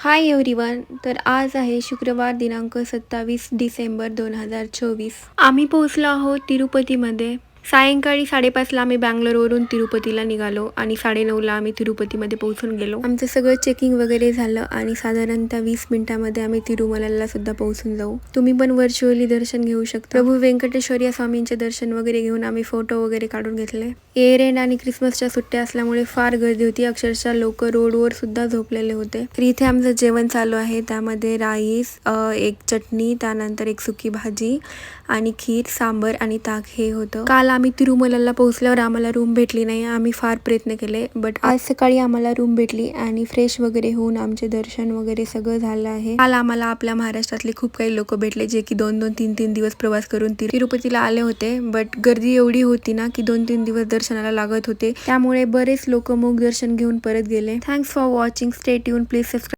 Hi everyone. तर आज आहे शुक्रवार दिनांक 27 डिसेंबर 2024. आम्ही पोहोचलो आहोत तिरुपतीमध्ये. सायंकाळी 5:30ला आम्ही बँगलोरवरून तिरुपतीला निघालो आणि 9:30ला आम्ही तिरुपतीमध्ये पोहोचून गेलो. आमचं सगळं चेकिंग वगैरे झालं आणि साधारणतः 20 मिनिटांमध्ये आम्ही तिरुमलाला सुद्धा पोहोचून जाऊ. तुम्ही पण व्हर्च्युअली दर्शन घेऊ शकता. प्रभू व्यंकटेश्वर या स्वामींचे दर्शन वगैरे घेऊन आम्ही फोटो वगैरे काढून घेतले. एअर एंड आणि क्रिसमसच्या सुट्ट्या असल्यामुळे फार गर्दी होती. अक्षरशः लोक रोडवर सुद्धा झोपलेले होते. तर इथे आमचं जेवण चालू आहे. त्यामध्ये राईस, एक चटणी, त्यानंतर एक सुकी भाजी आणि खीर, सांबर आणि ताक हे होतं. काल आम्ही तिरुमलाला पोहोचल्यावर आम्हाला रूम भेटली नाही. आम्ही फार प्रयत्न केले, बट आज सकाळी आम्हाला रूम भेटली आणि फ्रेश वगैरे होऊन आमचे दर्शन वगैरे सगळं झालं आहे. काल आम्हाला आपल्या महाराष्ट्रातले खूप काही लोक भेटले जे की 2-2, 3-3 दिवस प्रवास करून तिरुपतीला आले होते. बट गर्दी एवढी होती ना की 2-3 दिवस दर्शनाला लागत होते. त्यामुळे बरेच लोक मूक दर्शन घेऊन परत गेले. Thanks for watching. Stay tune. Please subscribe.